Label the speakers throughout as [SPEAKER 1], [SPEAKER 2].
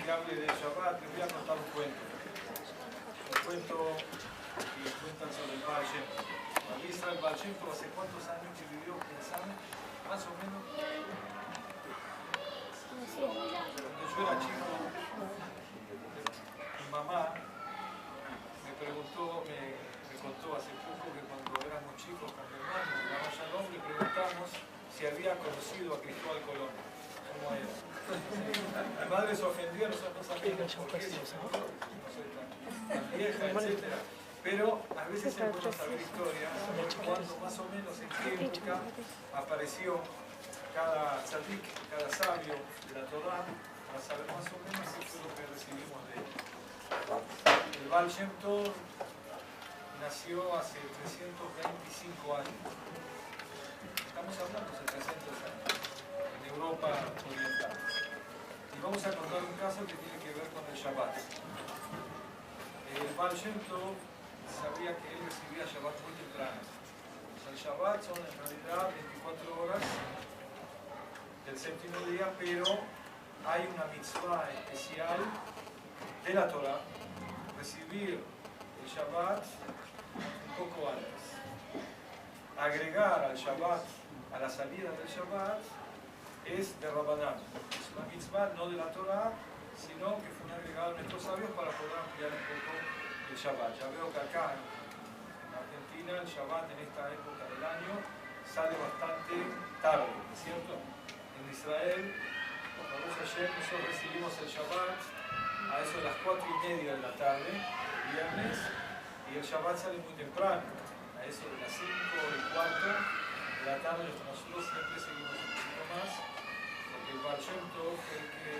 [SPEAKER 1] que hable de Shabbat, les voy a contar un cuento. Un cuento que cuentan sobre el Baal Shem Tov. El Baal Shem Tov, ¿hace cuántos años que vivió? ¿Pensando? Más o menos. Cuando yo era chico, mi mamá me preguntó, me contó hace poco que cuando éramos chicos con mi hermano, le preguntamos si había conocido a Cristóbal Colón. ¿Cómo era? Mi madre se ofendió, nosotros no sabíamos por qué se ofendió, no soy tan vieja, etc. Pero a veces es bueno saber historia, saber cuándo más o menos en qué época apareció cada tzadik, cada sabio de la Torá, para saber más o menos qué fue lo que recibimos de él. El Baal Shem Tov nació hace 325 años. Estamos hablando de 300 años, en Europa oriental. Y vamos a contar un caso que tiene que ver con el Shabbat. El Baal Shem Tov sabía que él recibía Shabbat muy temprano. O sea, el Shabbat son en realidad 24 horas del séptimo día, pero hay una mitzvah especial de la Torah, recibir el Shabbat un poco antes. Agregar al Shabbat, a la salida del Shabbat, es de Rabanán. Es una mitzvah no de la Torah, sino que fue agregado a nuestros sabios para poder ampliar un poco el Shabbat. Ya veo que acá en Argentina el Shabbat en esta época del año sale bastante tarde, ¿no es cierto? En Israel, nosotros recibimos el Shabbat a eso de las 4:30 de la tarde, viernes, y el Shabbat sale muy temprano, a eso de las 5:15 de la tarde. Nosotros siempre seguimos un poquito más, porque el Baal Shem Tov fue el que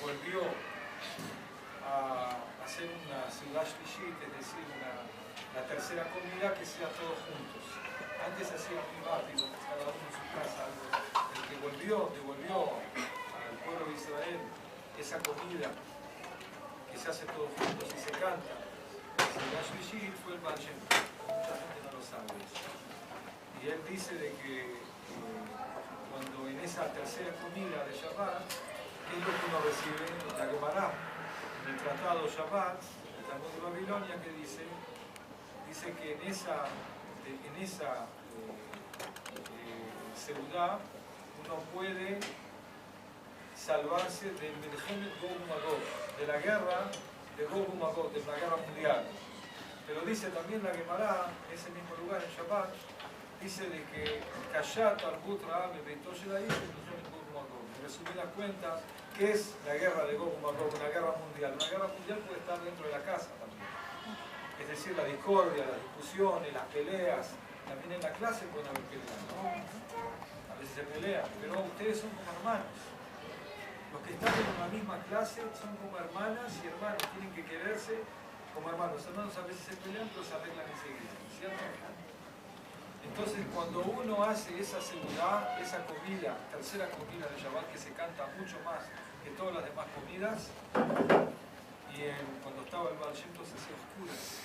[SPEAKER 1] volvió a hacer una Seudah Shlishit, es decir, la tercera comida que sea todos juntos. Antes se hacía muy rápido, cada uno en su casa. El que devolvió al pueblo de Israel esa comida que se hace todos juntos y se canta, la Seudah Shlishit, fue el Baal Shem Tov. Mucha gente no lo sabe eso. Y él dice de que cuando en esa tercera comida de Shabbat, ¿qué es lo que uno recibe? La Gemara, en el tratado Shabbat, el Talmud de Babilonia, que dice que en esa Seudá uno puede salvarse del Melchemet Gog Magog, de la guerra de Gog Magog, de la guerra mundial. Pero dice también la Gemara, en ese mismo lugar, en Shabbat, dice de que Kashat Arbut Raab Beitó Shelaí, Melchemet Gog Magog. En resumidas cuentas, ¿qué es la guerra de Gog Magog? Una guerra mundial. Una guerra mundial puede estar dentro de la casa también. Es decir, la discordia, las discusiones, las peleas. También en la clase pueden haber peleas, ¿no? A veces se pelean, pero ustedes son como hermanos. Los que están en una misma clase son como hermanas y hermanos, tienen que quererse como hermanos. Los hermanos a veces se pelean, pero se arreglan enseguida, ¿cierto? Entonces, cuando uno hace esa segunda, esa comida, tercera comida de Shabbat, que se canta mucho más que todas las demás comidas, y cuando estaba el Baal Shem Tov se hacía oscuras.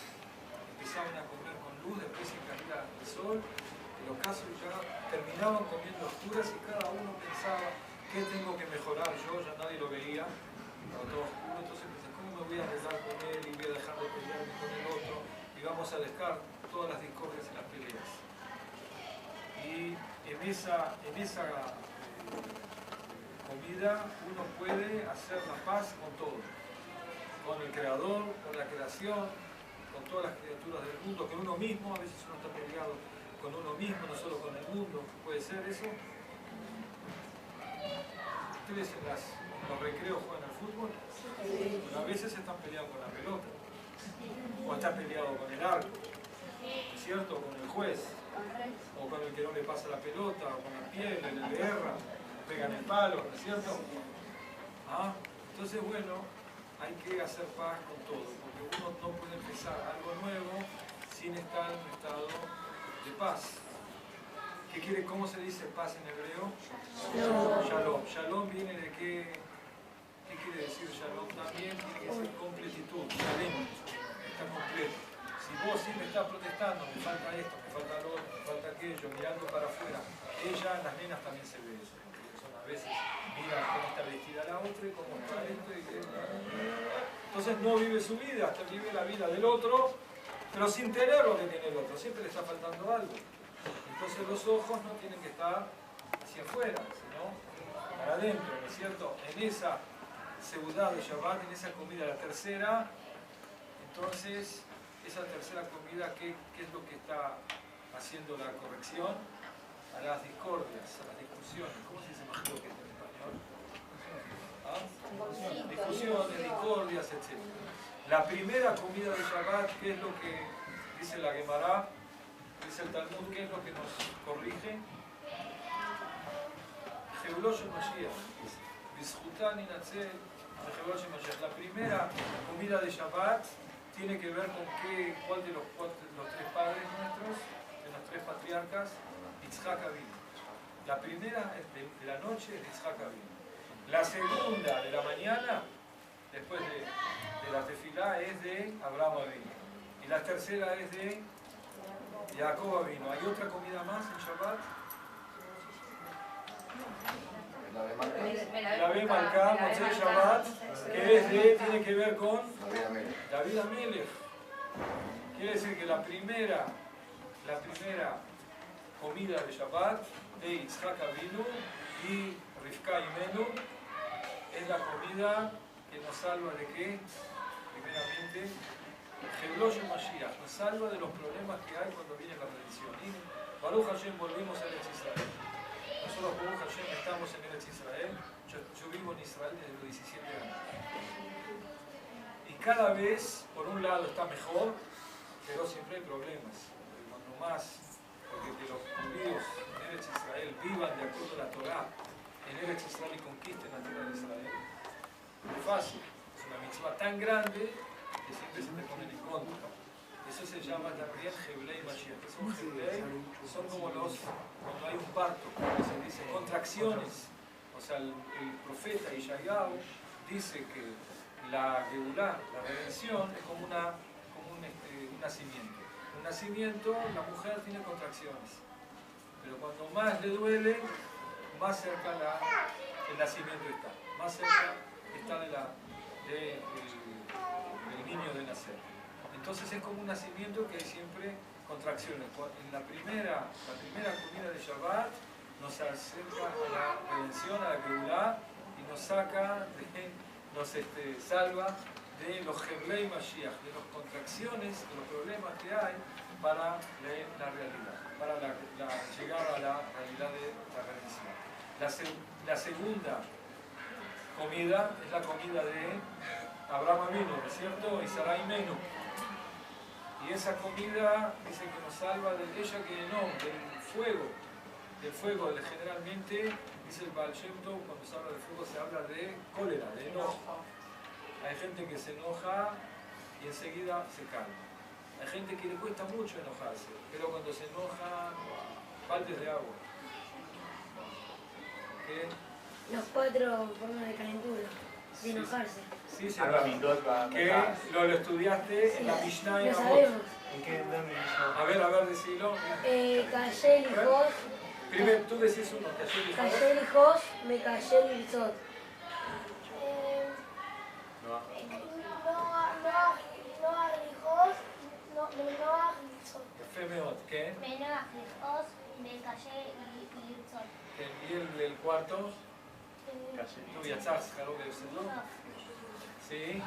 [SPEAKER 1] Empezaban a comer con luz, después se caía el sol, en los casos ya terminaban comiendo oscuras y cada uno pensaba qué tengo que mejorar yo, ya nadie lo veía, estaba todo oscuro, entonces pensé, ¿cómo me voy a arreglar con él y voy a dejar de pelearme con el otro? Y vamos a dejar todas las discordias y las peleas. Y en esa comida uno puede hacer la paz con todo, con el Creador, con la creación, con todas las criaturas del mundo, con uno mismo. A veces uno está peleado con uno mismo, no solo con el mundo. ¿Puede ser eso? ¿Ustedes en los recreos juegan al fútbol? Bueno, a veces están peleados con la pelota, o están peleados con el arco, ¿cierto? O con el juez, o con el que no le pasa la pelota, o con la piel, el de guerra, pegan el palo, ¿no es cierto? ¿Ah? Entonces, bueno, hay que hacer paz con todo, porque uno no puede empezar algo nuevo sin estar en un estado de paz. ¿Cómo se dice paz en hebreo? Shalom. Shalom viene de qué quiere decir shalom también, tiene que ser completitud, shalem, está completo. Si vos siempre estás protestando, me falta esto, me falta lo otro, me falta aquello, mirando para afuera, en las nenas también se ve eso, porque son a veces mira cómo está vestida la otra y cómo está esto y esto. Entonces no vive su vida, hasta vive la vida del otro, pero sin tener lo que tiene el otro, siempre le está faltando algo. Entonces los ojos no tienen que estar hacia afuera, sino para adentro, ¿no es cierto? En esa seudá de Shabbat, en esa comida, la tercera, entonces esa tercera comida, ¿qué es lo que está haciendo la corrección? A las discordias, a las discusiones. ¿Cómo se dice más que en español? ¿Ah? Discusiones, discordias, etc. La primera comida de Shabbat, ¿qué es lo que dice la Gemara? Dice el Talmud, ¿qué es lo que nos corrige? Jehulosh Mashiach. Bizhutan Inatzel, Jehulosh Mashiach. La primera comida de Shabbat tiene que ver con cuál de los tres padres nuestros, de los tres patriarcas, Yitzhak Avinu. La primera de la noche es de Yitzhak Avinu. La segunda de la mañana, después de la tefilá, es de Abraham Avinu. Y la tercera es de Jacob Avinu. ¿Hay otra comida más en Shabbat? La Be Malká, Motzei Shabbat, que tiene que ver con David Amelech. Quiere decir que la primera comida de Shabbat de Yitzhak Avinu y Rivka Imenu es la comida que nos salva de qué? Primeramente, Jehulosh Mashiach, nos salva de los problemas que hay cuando viene la redención. Y Baruch Hashem, volvimos a Eretz Israel. Nosotros, Baruch Hashem, estamos en Eretz Israel. Yo vivo en Israel desde los 17 años. Y cada vez, por un lado, está mejor, pero siempre hay problemas. Cuando más, porque que los judíos en Eretz Israel vivan de acuerdo a la Torá, en Eretz Israel y conquisten la tierra de Israel, no es fácil. Es una mitzvah tan grande que siempre se te ponen en contra. Eso se llama también Heblei Mashiach. ¿Qué son Heblei? Son como cuando hay un parto, que se dice contracciones. O sea, el profeta Yeshayahu dice que la Geulá, la redención, es como un nacimiento. Un nacimiento, la mujer tiene contracciones. Pero cuando más le duele, más cerca el nacimiento está. Más cerca está del niño de nacer. Entonces es como un nacimiento que hay siempre contracciones. En la primera comida de Shabbat nos acerca a la redención, a la Geulá, y nos saca, nos salva de los Heblei Mashiach, de las contracciones, de los problemas que hay para la realidad, para llegar a la realidad de la redención. La segunda comida es la comida de Abraham Avinu, ¿no es cierto? Y Sarai Menu. Y esa comida dice que nos salva de ella que no, del fuego, generalmente, dice el Baal Shem Tov, cuando se habla de fuego se habla de cólera, de enojo. Hay gente que se enoja y enseguida se calma. Hay gente que le cuesta mucho enojarse, pero cuando se enoja, baldes de agua. ¿Qué?
[SPEAKER 2] Los 4 formas de calentura, de enojarse.
[SPEAKER 1] Sí, sí. Que lo estudiaste en la Mishnah y
[SPEAKER 2] lo sabemos.
[SPEAKER 3] ¿En qué Mishnah?
[SPEAKER 1] A ver, decilo.
[SPEAKER 2] Cayé el hijos.
[SPEAKER 1] Primero tú decís uno,
[SPEAKER 2] cayé el hijos, me cayé el zot.
[SPEAKER 1] ¿Qué? ¿Y el cuarto? ¿Tú viajas, Jaro, que es no? ¿Sí?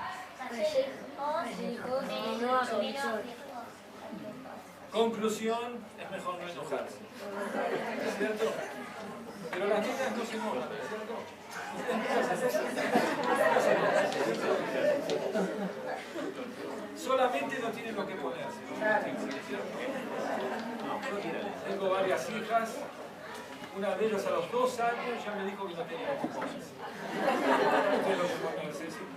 [SPEAKER 1] Conclusión, es mejor no enojarse. ¿Es cierto? Pero las niñas no se enojan, ¿es cierto? Solamente no tienen lo que ponerse, ¿es cierto? Tengo varias hijas. Una de ellas a los 2 años ya me dijo que no tenía lo que ponerse.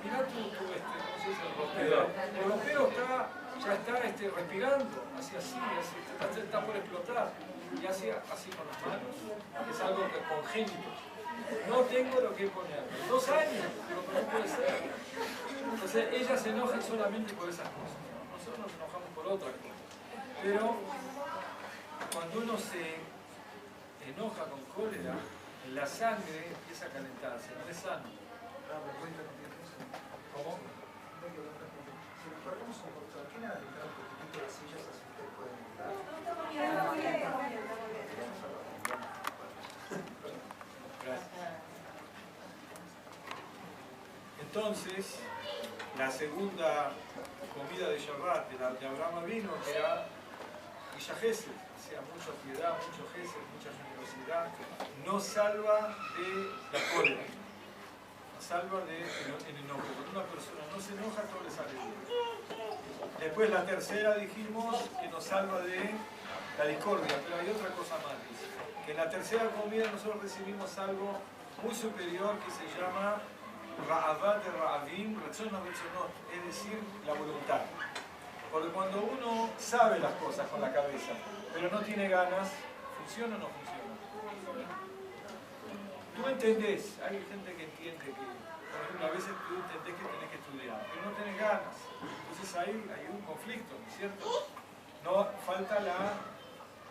[SPEAKER 1] Mirá tú, ¿cómo se dice el ropero? El ropero ya está respirando, así, está por explotar. Y así con las manos. Es algo que congénito. No tengo lo que poner. 2 años, pero no puede ser. Entonces ellas se enojan solamente por esas cosas. Nosotros nos enojamos por otras cosas. Pero cuando uno se enoja con cólera, la sangre empieza a calentarse, no es sano. ¿Cómo?
[SPEAKER 3] Si nos corremos un poquito, ¿a qué nada de entrar un poquitito de sillas así ustedes pueden entrar?
[SPEAKER 1] Gracias. Entonces, la segunda comida de Shabbat de Abraham vino, que era Isha Gesed, o sea, mucha piedad, mucho Gesed, mucha generosidad, nos salva de la cólera, nos salva del enojo. Cuando una persona no se enoja, todo le sale bien. Después la tercera dijimos que nos salva de la discordia, pero hay otra cosa más, dice, que en la tercera comida nosotros recibimos algo muy superior que se llama Ra'avat de Ra'avim, Ratzonot, es decir, la voluntad. Porque cuando uno sabe las cosas con la cabeza, pero no tiene ganas, ¿funciona o no funciona? Tú entendés, hay gente que entiende que, por ejemplo, a veces tú entendés que tenés que estudiar, pero no tenés ganas. Entonces ahí hay un conflicto, ¿no es cierto? No, falta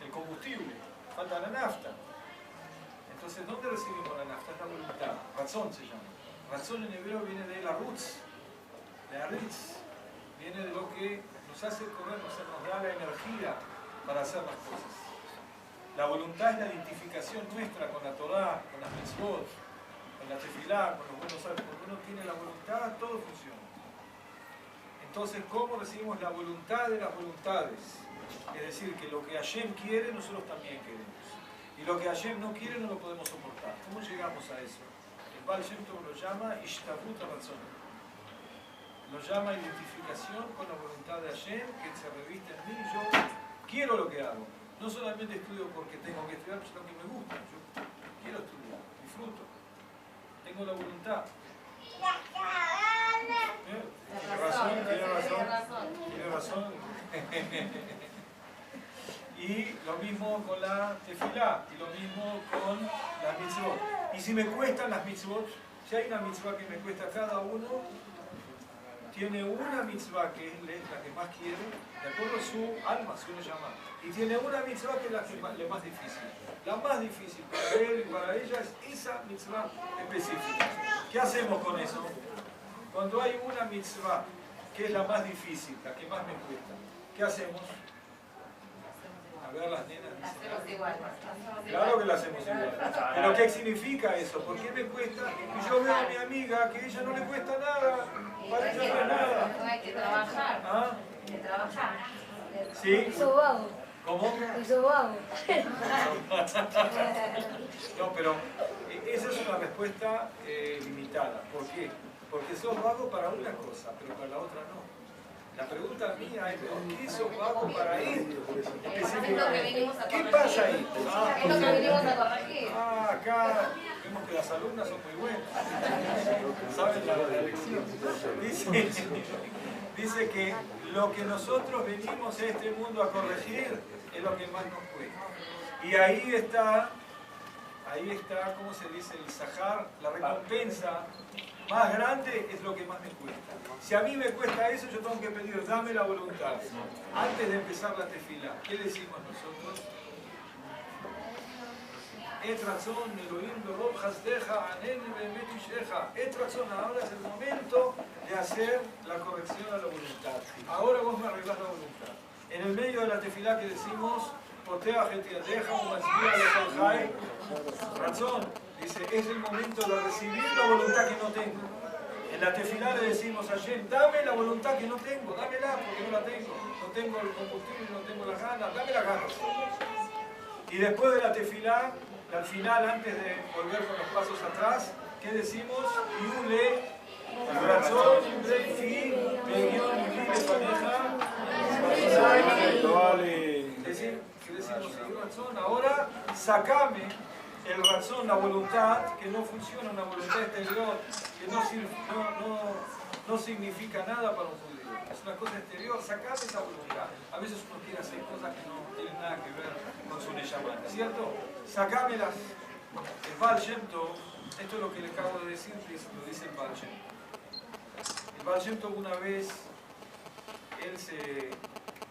[SPEAKER 1] el combustible, falta la nafta. Entonces, ¿dónde recibimos la nafta? Es la voluntad. Razón se llama. Razón en hebreo viene de la rutz, de aritz, viene de lo que nos hace correr, nos da la energía para hacer las cosas. La voluntad es la identificación nuestra con la Torá, con las mitzvot, con la tefilá, con los buenos hábitos. Cuando uno tiene la voluntad, todo funciona. Entonces, ¿cómo recibimos la voluntad de las voluntades? Es decir, que lo que Hashem quiere, nosotros también queremos. Y lo que Hashem no quiere, no lo podemos soportar. ¿Cómo llegamos a eso? El Baal Shem Tov lo llama Ishtabut HaRatzon. Lo llama identificación con la voluntad de Hashem, que se reviste en mí. Yo quiero lo que hago. No solamente estudio porque tengo que estudiar, sino que me gusta. Yo quiero estudiar, disfruto. Tengo la voluntad. ¿Tiene razón? ¿Tiene razón? Y lo mismo con la tefilá, y lo mismo con las mitzvot. Y si me cuestan las mitzvot, si hay una mitzvah que me cuesta, cada uno tiene una mitzvah que es la que más quiere, de acuerdo a su alma, si uno llama. Y tiene una mitzvah que es la más difícil. La más difícil para él y para ella es esa mitzvah específica. ¿Qué hacemos con eso? Cuando hay una mitzvah que es la más difícil, la que más me cuesta, ¿qué hacemos? A ver, las nenas dicen,
[SPEAKER 4] hacemos igual.
[SPEAKER 1] claro que la hacemos igual. Pero ¿qué significa eso? ¿Por qué me cuesta? Y yo veo a mi amiga que a ella no le cuesta nada, para ella no es nada.
[SPEAKER 4] No hay que trabajar.
[SPEAKER 1] ¿Ah?
[SPEAKER 4] Hay que trabajar.
[SPEAKER 1] ¿Sí?
[SPEAKER 2] Soy vago.
[SPEAKER 1] ¿Cómo?
[SPEAKER 2] Soy vago.
[SPEAKER 1] No, pero esa es una respuesta limitada. ¿Por qué? Porque sos vago para una cosa, pero para la otra no. La pregunta mía es, ¿por qué sos vago para esto?
[SPEAKER 4] Es lo que venimos a
[SPEAKER 1] ¿Qué
[SPEAKER 4] corregir.
[SPEAKER 1] pasa ahí?
[SPEAKER 4] Es lo que venimos a corregir.
[SPEAKER 1] Acá vemos que las alumnas son muy buenas. ¿Saben la lección? Dice que lo que nosotros venimos a este mundo a corregir es lo que más nos cuesta. Y ahí está, ¿cómo se dice? El sahar, la recompensa más grande es lo que más me cuesta. Si a mí me cuesta eso, yo tengo que pedir, dame la voluntad. Antes de empezar la tefilá, ¿qué decimos nosotros? Et razón, Elohim, Berov, Hasdeja, Anen, Bemet, Isheja. Et razón, ahora es el momento de hacer la corrección a la voluntad. Ahora vos me arreglás la voluntad. En el medio de la tefilá que decimos, Potea, Getiateja, Umasbía, Lejalhai, razón, dice, es el momento de recibir la voluntad que no tengo. En la tefilá le decimos a Hashem, dame la voluntad que no tengo, dámela porque no la tengo. No tengo el combustible, no tengo las ganas, dame las ganas. Y después de la tefilá, al final, antes de volver con los pasos atrás, ¿qué decimos? Yule, razón, Fi, Begion, Yule, Paneja, decimos, razón, ahora sacame el razón, la voluntad, que no funciona, una voluntad exterior, que no significa nada para un judío. Es una cosa exterior, sacame esa voluntad. A veces uno quiere hacer cosas que no tienen nada que ver con su neyamá, ¿cierto? Sacámelas. El Baal Shem Tov, esto es lo que le acabo de decir, lo dice el Baal Shem Tov. El Baal Shem Tov una vez, él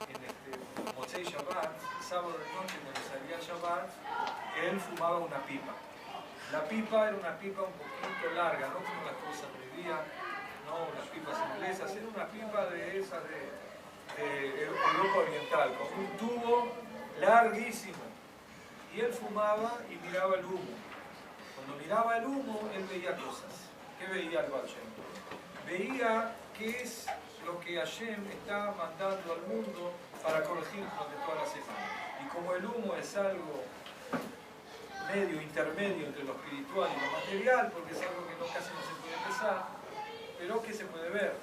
[SPEAKER 1] en Motzei Shabbat, sábado de noche, cuando salía el Shabbat, él fumaba una pipa. La pipa era una pipa un poquito larga, no como las que usan hoy día, no las pipas inglesas, era una pipa de esas de Europa Oriental, con un tubo larguísimo. Y él fumaba y miraba el humo. Cuando miraba el humo, él veía cosas. ¿Qué veía el Baal Shem Tov? Veía qué es lo que Hashem está mandando al mundo para corregir durante toda la semana. Y como el humo es algo medio, intermedio entre lo espiritual y lo material, porque es algo que casi no se puede empezar, pero que se puede ver.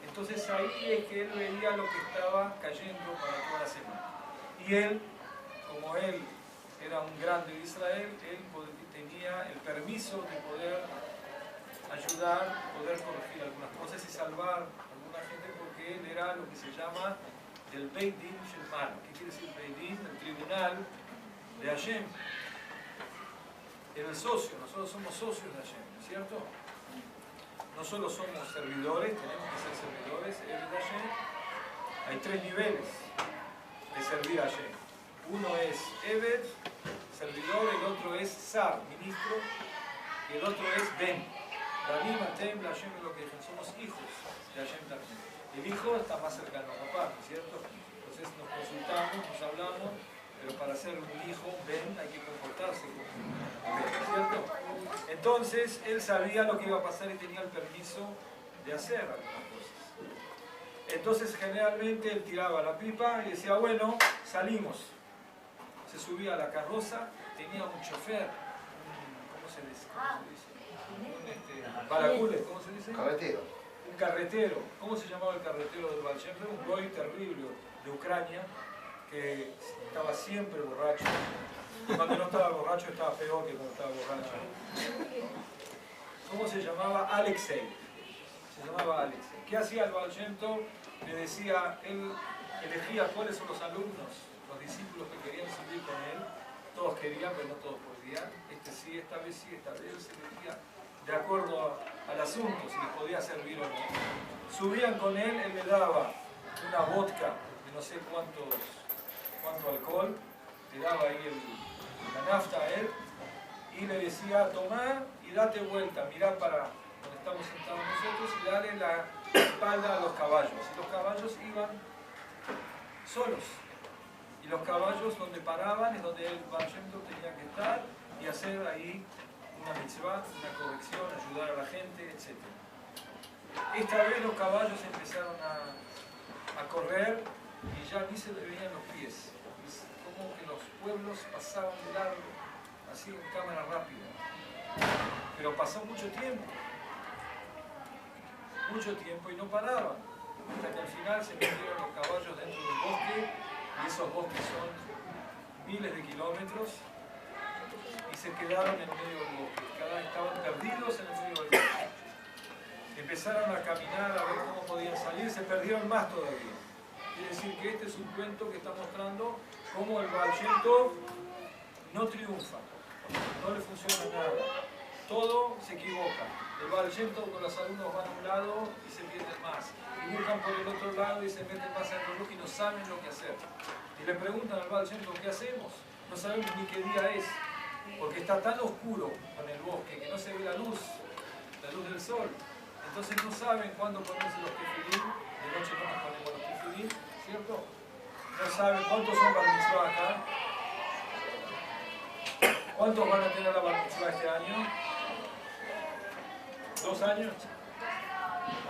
[SPEAKER 1] Entonces ahí es que él veía lo que estaba cayendo para toda la semana. Y él, como él era un grande de Israel, él tenía el permiso de poder ayudar, poder corregir algunas cosas y salvar a alguna gente, porque él era lo que se llama el Beit Din Shel Ma'ala. ¿Qué quiere decir Beit Din? El tribunal de Hashem. Era el socio, nosotros somos socios de Hashem, ¿no es cierto? No solo somos servidores, tenemos que ser servidores, de Hashem. Hay tres niveles de servir a Hashem. Uno es Eved, servidor, el otro es Sar, ministro, y el otro es Ben. Rabim, Atem, Hashem es lo que dicen, somos hijos de Hashem también. El hijo está más cercano a papá, ¿no es cierto? Entonces nos consultamos, nos hablamos, pero para ser un hijo, Ben, hay que comportarse como Ben, ¿no es cierto? Entonces él sabía lo que iba a pasar y tenía el permiso de hacer algunas cosas. Entonces generalmente él tiraba la pipa y decía, bueno, salimos. Se subía a la carroza, tenía un chofer, ¿cómo se dice? Balacule, ¿cómo se dice?
[SPEAKER 5] Carretero.
[SPEAKER 1] Un carretero. ¿Cómo se llamaba el carretero del Baal Shem Tov? Un goy terrible de Ucrania que estaba siempre borracho. Y cuando no estaba borracho estaba peor que cuando estaba borracho. ¿Cómo se llamaba? Alexei. Se llamaba Alexei. ¿Qué hacía el Baal Shem Tov? Le decía, él elegía cuáles son los alumnos, los discípulos que querían subir con él. Todos querían, pero no todos podían. Este sí, esta vez sí, esta vez se elegía de acuerdo al asunto, si les podía servir o no. Subían con él, él le daba una vodka de no sé cuánto alcohol, le daba ahí la nafta a él y le decía, tomá y date vuelta, mirá para donde estamos sentados nosotros y dale la espalda a los caballos. Y los caballos iban solos. Y los caballos donde paraban es donde el Baal Shem Tov tenía que estar y hacer ahí una mitzvah, una corrección, ayudar a la gente, etc. Esta vez los caballos empezaron a correr y ya ni se le veían los pies. Es como que los pueblos pasaban de largo, así en cámara rápida. Pero pasó mucho tiempo y no paraban. Hasta que al final se metieron los caballos dentro del bosque, y esos bosques son miles de kilómetros, y se quedaron en medio del bosque. Estaban perdidos en el medio del bosque. Empezaron a caminar a ver cómo podían salir, se perdieron más todavía. Quiere decir que este es un cuento que está mostrando cómo el Baal Shem Tov no triunfa, no le funciona nada, todo se equivoca. El Baal Shem Tov con los alumnos van a un lado y se pierden más, y buscan por el otro lado y se meten más en el bosque y no saben lo que hacer. Y le preguntan al Baal Shem Tov, ¿qué hacemos? No sabemos ni qué día es, porque está tan oscuro con el bosque que no se ve la luz del sol. Entonces no saben cuándo ponerse los tefilín, de noche no nos ponemos los tefilín, ¿cierto? No saben cuántos son bar mitzvah acá. ¿Cuántos van a tener la bar mitzvah este año? ¿2 años?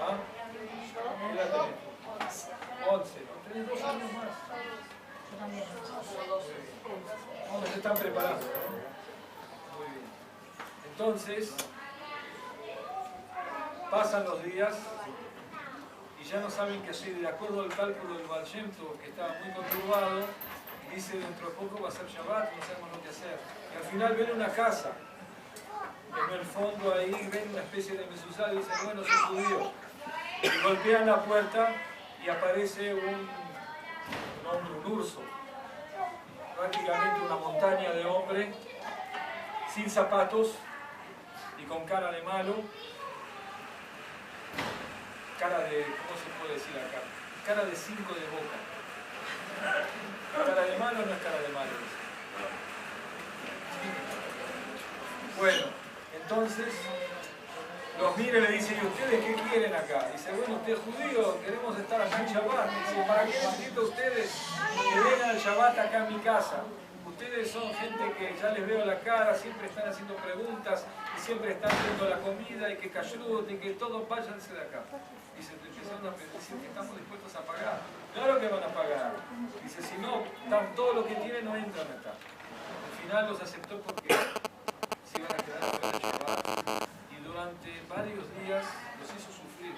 [SPEAKER 1] ¿Ah? ¿Qué edad tenés? 11. ¿No tenés 2 años más?
[SPEAKER 2] Yo también.
[SPEAKER 1] ¿Cómo se están preparando? ¿No? Muy bien. Entonces, pasan los días y ya no saben qué hacer. De acuerdo al cálculo del Baal Shem Tov, que estaba muy conturbado, dice dentro de poco va a ser Shabbat, no sabemos lo que hacer. Y al final ven una casa, en el fondo ahí ven una especie de mesuzá y dicen, bueno, soy judío. Y golpean la puerta y aparece un hombre, un urso, prácticamente una montaña de hombre, sin zapatos y con cara de malo. Cara de, ¿cómo se puede decir acá? Cara de 5 de boca. ¿Cara de malo o no es cara de malo? Bueno, Entonces los mira y le dice, ¿y ustedes qué quieren acá? Dice, bueno, usted es judío, queremos estar acá en Shabbat. Dice, ¿para qué necesito ustedes que vengan al Shabbat acá en mi casa? Ustedes son gente que ya les veo la cara, siempre están haciendo preguntas y siempre están viendo la comida y que kashrut y que todos váyanse de acá. Dice, te empezaron a decir que estamos dispuestos a pagar. Claro que van a pagar. Dice, si no, todo lo que tienen no entran acá. Al final los aceptó porque se iban a quedar fuera del Shabbat. Durante varios días los hizo sufrir.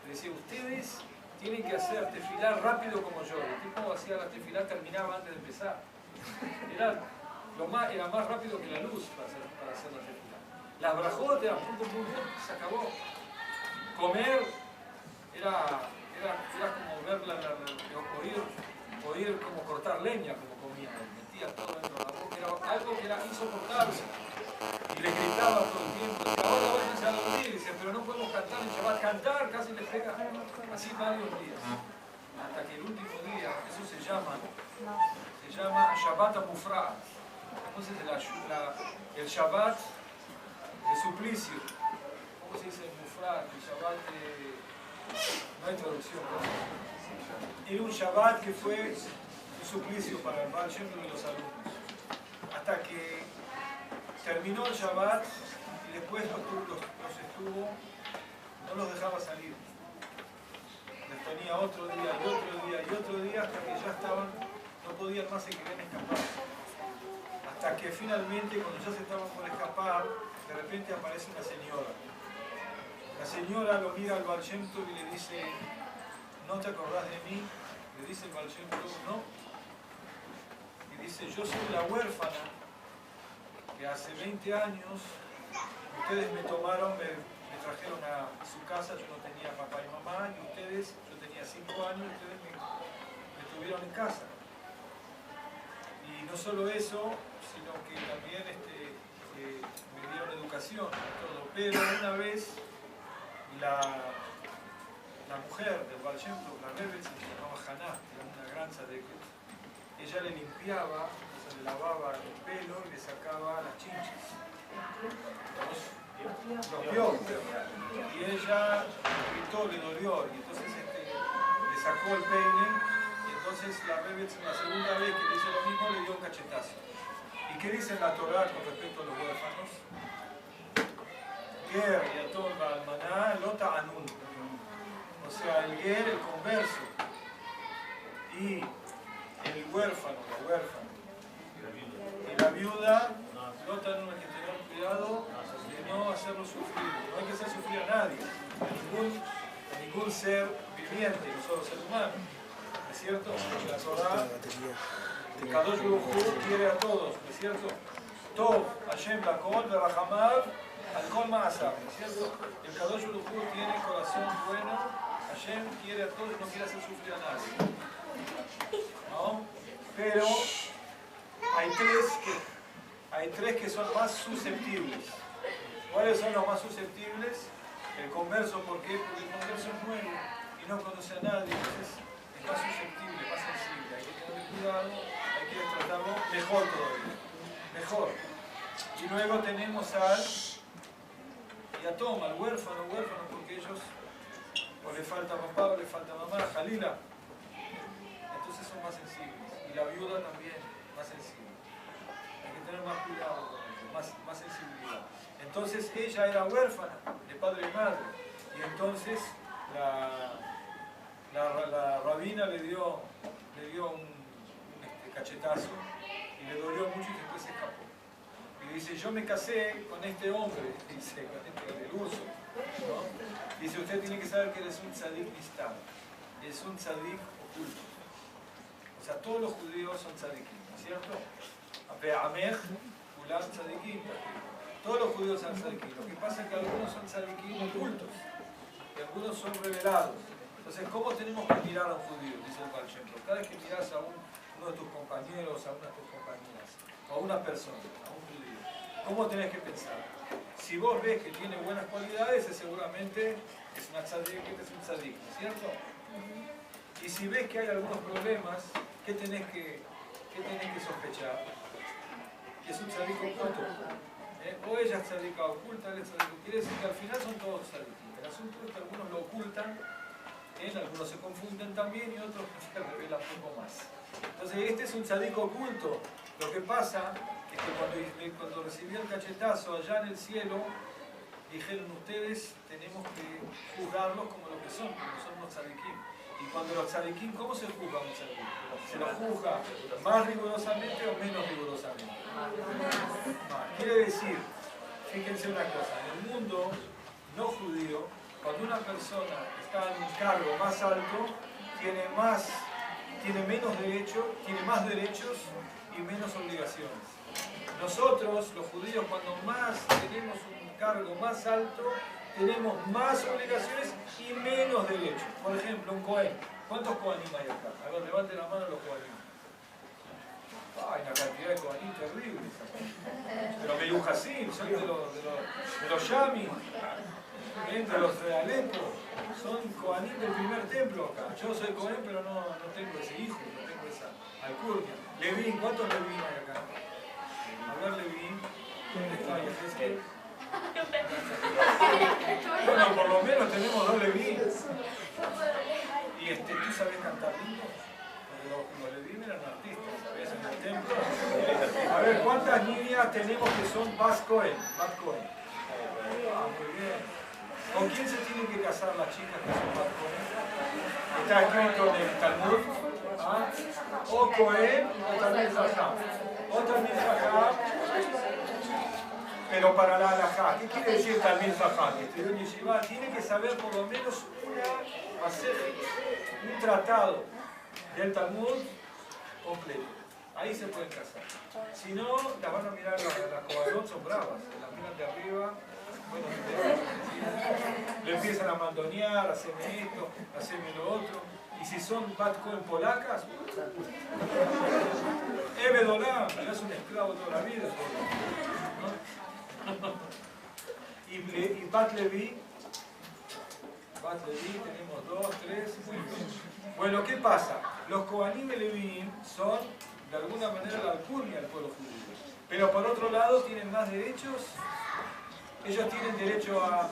[SPEAKER 1] Le decía, ustedes tienen que hacer tefilar rápido como yo. El tipo hacía la tefilá, terminaba antes de empezar. Era más rápido que la luz para hacer la tefilá. Las brajot eran pum, pum, pum, pum, se acabó. Comer era como oír como cortar leña como comía. Metía todo dentro de la boca. Era algo que era insoportable. Y le gritaba todo el tiempo, decía, ahora váyanse a dormir, dice, pero no podemos cantar en Shabbat, cantar casi le pega, así varios días, hasta que el último día, eso se llama Shabbat Amufra, entonces el Shabbat de suplicio, ¿cómo se dice Mufra? El Shabbat no hay traducción, ¿no? Era un Shabbat que fue un suplicio para el Baal Shem Tov de los alumnos, hasta que terminó el Shabbat y después no los dejaba salir. Les ponía otro día y otro día y otro día hasta que ya no podían más, se querían escapar. Hasta que finalmente, cuando ya se estaban por escapar, de repente aparece una señora. La señora lo mira al Baal Shem Tov y le dice, ¿no te acordás de mí? Le dice el Baal Shem Tov, no. Y dice, yo soy la huérfana que hace 20 años ustedes me tomaron, me trajeron a su casa, yo no tenía papá y mamá, y ustedes, yo tenía 5 años, ustedes me tuvieron en casa. Y no solo eso, sino que también me dieron educación y todo. Pero una vez la mujer del Baal Shem Tov, la Rebbe, se llamaba Haná, era una gran tzadeket, ella le limpiaba, le lavaba el pelo y le sacaba las chinchas, los vio, y ella gritó, le dolió, y entonces le sacó el peine, y entonces la Rebbe, la segunda vez que le hizo lo mismo, le dio un cachetazo. ¿Y qué dice la Torá con respecto a los huérfanos? Ger, Yatom, Almaná, Lota, Anun. O sea, el Ger, el converso, y el huérfano, la huérfana, y la viuda, no hay que tener cuidado de no hacerlo sufrir. No hay que hacer sufrir a nadie, a ningún ser viviente, no solo ser humano. ¿Es cierto? La Torá, el Kadosh Baruj Hu quiere a todos, ¿no es cierto? Tov, Hashem, Lakol, Berahamav, Alkol Ma'asab, ¿no es cierto? El Kadosh Baruj Hu tiene corazón bueno, Hashem quiere a todos y no quiere hacer sufrir a nadie. ¿No? Pero hay tres que son más susceptibles. ¿Cuáles son los más susceptibles? El converso, ¿por qué? Porque el converso es nuevo y no conoce a nadie, entonces es más susceptible, más sensible. Hay que tener cuidado, hay que tratarlo mejor todavía. Mejor. Y luego tenemos al Yatom, al huérfano, porque ellos o le falta papá o le falta mamá, Jalila. Entonces son más sensibles. Y la viuda también, más sensible. Hay que tener más cuidado con eso, más sensibilidad. Entonces ella era huérfana de padre y madre. Y entonces la rabina le dio un cachetazo y le dolió mucho y después se escapó. Y dice, yo me casé con este hombre, dice, con este iluso, ¿no? Dice, usted tiene que saber que él es un tzadik listado, es un tzadik oculto. O sea, todos los judíos son tzadikim, ¿no es cierto? Amej, Kulam tzadikim. Todos los judíos son tzadikim. Lo que pasa es que algunos son tzadikim ocultos y algunos son revelados. Entonces, ¿cómo tenemos que mirar a un judío? Dice el Baal Shem Tov. Cada vez que miras a uno de tus compañeros, a una de tus compañeras, o a una persona, a un judío, ¿cómo tenés que pensar? Si vos ves que tiene buenas cualidades, seguramente es una tzadik, es un tzadik, ¿no es cierto? Y si ves que hay algunos problemas, ¿qué tenés que sospechar? Es un tzadik oculto. O ella es tzadika oculta, él es tzadika. Quiere decir que al final son todos tzadikim. El asunto es que algunos lo ocultan, algunos se confunden también y otros se revelan un poco más. Entonces este es un tzadik oculto. Lo que pasa es que cuando recibí el cachetazo allá en el cielo, dijeron ustedes tenemos que juzgarlos como lo que son los tzadikim. Y cuando los tzadikim, ¿cómo se juzga un tzadik? ¿Se lo juzga más rigurosamente o menos rigurosamente? Quiere decir, fíjense una cosa, en el mundo no judío, cuando una persona está en un cargo más alto, tiene menos derechos, tiene más derechos y menos obligaciones. Nosotros, los judíos, cuando más tenemos un cargo más alto, tenemos más obligaciones y menos derechos. Por ejemplo, un Cohen. ¿Cuántos Kohanim hay acá? A ver, levanten la mano los Kohanim. Hay una cantidad de Kohanim terribles. Pero que Yuhasim, son de los Yami, de los de Alepo. Son Kohanim del primer templo acá. Yo soy Cohen, pero no tengo ese hijo, no tengo esa alcurnia. Levín, ¿cuántos Levín hay acá? A ver, Levín. ¿Dónde está? Bueno, por lo menos tenemos 2 Levín. Y ¿tú sabes cantar lindo? Los Levín eran artistas, ¿sabes? En el templo. A ver, ¿cuántas niñas tenemos que son Bas Cohen? Muy bien. ¿Con quién se tienen que casar las chicas que son Bas Cohen? Está escrito en el Talmud. O Cohen o Talmid Jajam. O Talmid Jajam. Pero para la halajá, ¿qué quiere decir Talmid Jajam? Que estudió en Yeshiva, tiene que saber por lo menos un tratado del Talmud completo. Ahí se pueden casar. Si no, las van a mirar las Kohalot, son bravas. Las miran de arriba, bueno, le empiezan a mandonear, hacerme esto, hacerme lo otro. Y si son Bat Cohen polacas, Ebedolá, eres un esclavo toda la vida. ¿No? Y Bat Levi, tenemos 2, 3, muy bien. Bueno, ¿qué pasa? Los Kohanim y Levín son, de alguna manera, la alcurnia del pueblo judío. Pero por otro lado, tienen más derechos. Ellos tienen derecho a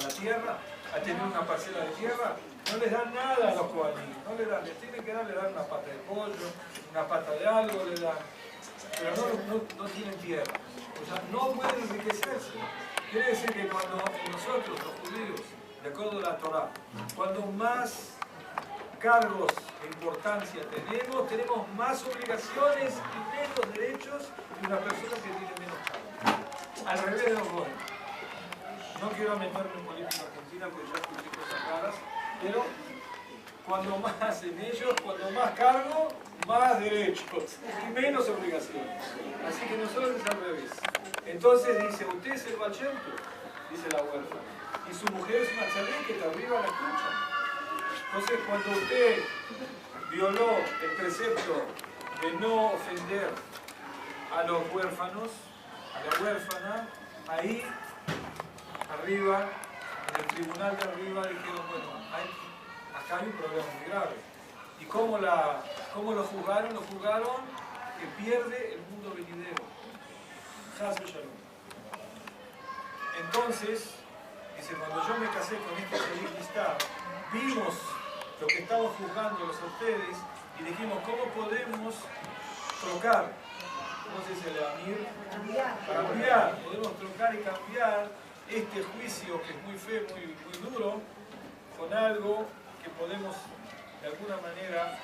[SPEAKER 1] la tierra, a tener una parcela de tierra. No les dan nada a los Kohanim. No les dan, les tienen que dar una pata de pollo, una pata de algo, les dan. Pero no tienen tierra. O sea, no pueden enriquecerse. Quiere decir que cuando nosotros, los judíos, de acuerdo a la Torá, cuando más cargos de importancia tenemos más obligaciones y menos derechos que una persona que tiene menos cargos. Al revés de los goles. No quiero meterme en política argentina porque ya escuché cosas raras, pero cuando más en ellos, cuando más cargo, más derechos y menos obligaciones. Así que nosotros es al revés. Entonces dice, usted es el bachento, dice la huérfana, y su mujer es una tzaddik que te arriba la escucha. Entonces cuando usted violó el precepto de no ofender a los huérfanos, a la huérfana, ahí arriba, en el tribunal de arriba dijeron, bueno, acá hay un problema muy grave. ¿Y cómo lo juzgaron? Lo juzgaron que pierde el mundo venidero. Entonces, dice, cuando yo me casé con este señor, vimos lo que estaban juzgándolos a ustedes y dijimos, ¿cómo podemos trocar? ¿Cómo se dice el amir? Cambiar. Podemos trocar y cambiar este juicio que es muy feo, muy duro, con algo que podemos de alguna manera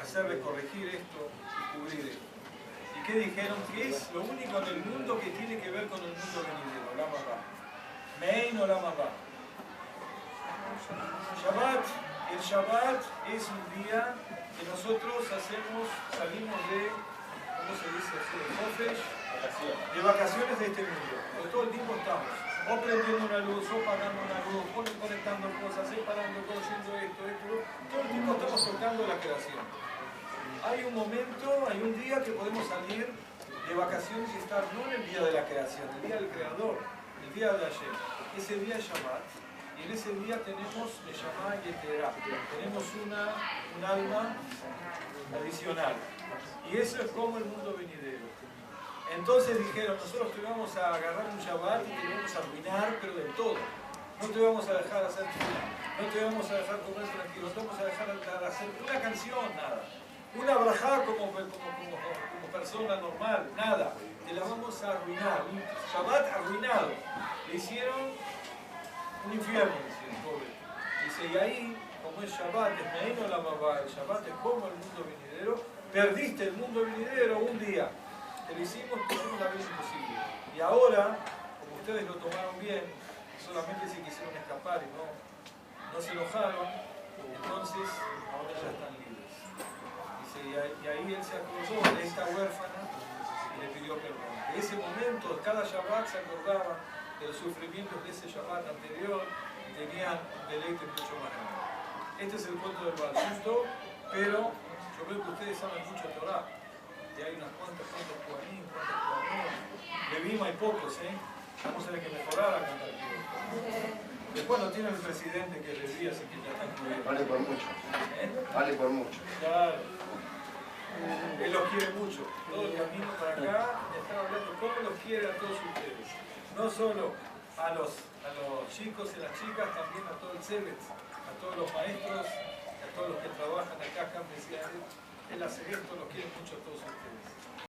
[SPEAKER 1] hacerle corregir esto y cubrir esto. ¿Y qué dijeron? Que es lo único en el mundo que tiene que ver con el mundo venidero, Olam Haba. Mein Olam Haba. El Shabbat es un día que nosotros salimos de, ¿cómo se dice? De vacaciones de este mundo. Porque todo el tiempo estamos o prendiendo una luz, o pagando una luz, o conectando cosas, separando cosas, haciendo esto. Todo el tiempo estamos soltando la creación. Hay un momento, hay un día que podemos salir de vacaciones y estar no en el día de la creación, el día del creador, el día de ayer. Ese día es Shabbat. Y en ese día tenemos Neshama y Yeterá. Tenemos un alma adicional. Y eso es como el mundo venidero. Entonces dijeron, nosotros te vamos a agarrar un Shabbat y te vamos a arruinar, pero del todo. No te vamos a dejar hacer tefilá, no te vamos a dejar comer tranquilo, no te vamos a dejar hacer una canción, nada. Una brajá como persona normal, nada. Te la vamos a arruinar. Un Shabbat arruinado. Le hicieron un infierno, dice el pobre. Dice, y ahí, como es Shabbat, es Meino la Mabá, el Shabbat es como el mundo venidero, perdiste el mundo venidero un día. Te lo hicimos la vida imposible. Y ahora, como ustedes lo tomaron bien, solamente se quisieron escapar y no se enojaron, entonces ahora ya están libres. Dice, y ahí él se acordó de esta huérfana y le pidió perdón. De ese momento, cada Shabbat se acordaba de los sufrimientos de ese Shabbat anterior y tenían un deleite mucho más grande. Este es el cuento del Baal Shem Tov, pero yo veo que ustedes saben mucho Torah. Y hay unas cuantas Kohanim, Levim hay pocos, vamos a tener que mejorar a cantar. Después no tienen el presidente que les diga, así que ya están cubiertos.
[SPEAKER 5] Vale por mucho. Vale por mucho.
[SPEAKER 1] Claro. Él los quiere mucho. Todo el camino para acá me están hablando cómo los quiere a todos ustedes. No solo a los chicos y las chicas, también a todo el Cevet, a todos los maestros, a todos los que trabajan acá, él hace esto, los quiere mucho a todos ustedes.